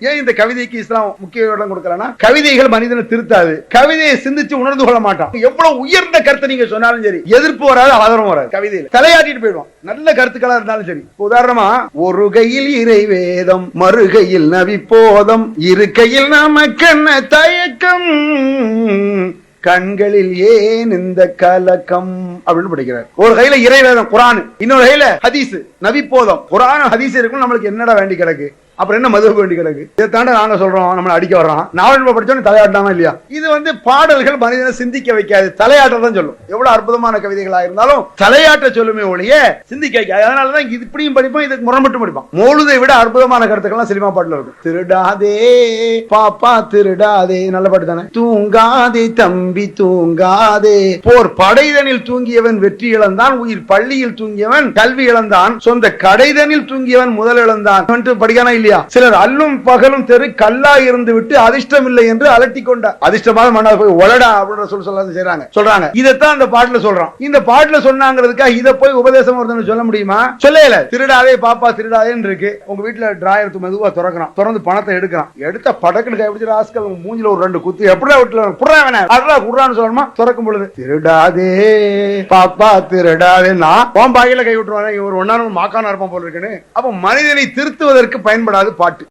ஏன் இந்த கவிதைக்கு இஸ்லாம் முக்கிய இடம் கொடுக்கலன்னா, கவிதைகள் மனிதனை திருத்தாது, கவிதையை சிந்திச்சு உணர்ந்து கொள்ள மாட்டான். எவ்வளவு உயர்ந்த கருத்தை நீங்க சொன்னாலும் சரி, எதிர்ப்பு வராது, ஆதரவும் வராது. கவிதையில தலையாட்டிட்டு போயிடுவான். நல்ல கருத்துக்களா இருந்தாலும் சரி. உதாரணமா, ஒரு கையில் இறைவேதம், மறுகையில் நபி போதம், இருக்கையில் நமக்கென்ன தயக்கம், கண்களில் ஏன் இந்த கலக்கம் அப்படின்னு படிக்கிறார். ஒரு கையில இறைவேதம் குரான், இன்னொரு கையில ஹதீஸ் நபி போதம். குரான் ஹதீஸ் இருக்கும், நம்மளுக்கு என்னடா வேண்டி கிடக்கு, அப்புறம் என்ன மதுவுக்கு வேண்டி கிடக்கு? இதை தாண்ட நாங்க சொல்றோம், நம்மளை அடிக்க வர்றோம். நாவல் படிச்சோன்னு தலையாட்டாமா இல்லையா? இது பாடல்கள் மனிதனை சிந்திக்க வைக்காது, தலையாட்ட தான் சொல்லும். எவ்வளவு அற்புதமான கவிதைகளா இருந்தாலும் தலையாட்ட சொல்லுமே ஒழிய சிந்திக்க வைக்காது. அதனாலதான் இது இப்படியும் படிப்போம், இதுக்கு முரண்பட்டு படிப்போம். மௌலுதை விட அற்புதமான கருத்துக்கள்லாம் சினிமா பாட்டுல இருக்கும். திருடாதே பாப்பா திருடாதே, நல்ல பாட்டு தானே. தூங்காதே தம்பி தூங்காதே, போர் படைதனில் தூங்கியவன் வெற்றி இழந்தான், உயிர் பள்ளியில் தூங்கியவன் கல்வி இழந்தான், சொந்த கடைதனில் தூங்கியவன் முதல் இழந்தான் படிக்கானா இல்லையா? சிலர் அல்லும் பகலும் தெரு கல்லா இருந்து விட்டு அதிர்ஷ்டம் இல்லை என்று அலட்டி கொண்டார். அதிர்ஷ்டமாக மன்னர் போய் ஒலடா அப்படின்ற சொல்றாங்க. இதைத்தான் அந்த பாட்டுல சொல்றான். இந்த பாட்டுல சொன்னாங்கிறதுக்காக இதை போய் உபதேசம் ஒருத்தன் சொல்ல முடியுமா? சொல்லல. திருடாதே பாப்பா திருடாதேன்னு இருக்கு. உங்க வீட்டுல டிராயர் மெதுவா திறக்கிறான், திறந்து பணத்தை எடுக்கிறான். எடுத்த படக்குன்னு கைப்பிடிச்சு ராஸ்கல் மூஞ்சில ஒரு 2 குத்து எப்படியா வீட்டுல குடுறான்னு சொல்லணுமா? திறக்கும் பொழுது திருடாதே பாப்பா திருடாதேன்னா பாயில கை விட்டுருவாங்க. இவர் ஒன்னாலும் மாக்கான இருப்பான் போல இருக்குன்னு. அப்ப மனிதனை திருத்துவதற்கு பயன்படாது பாட்டு.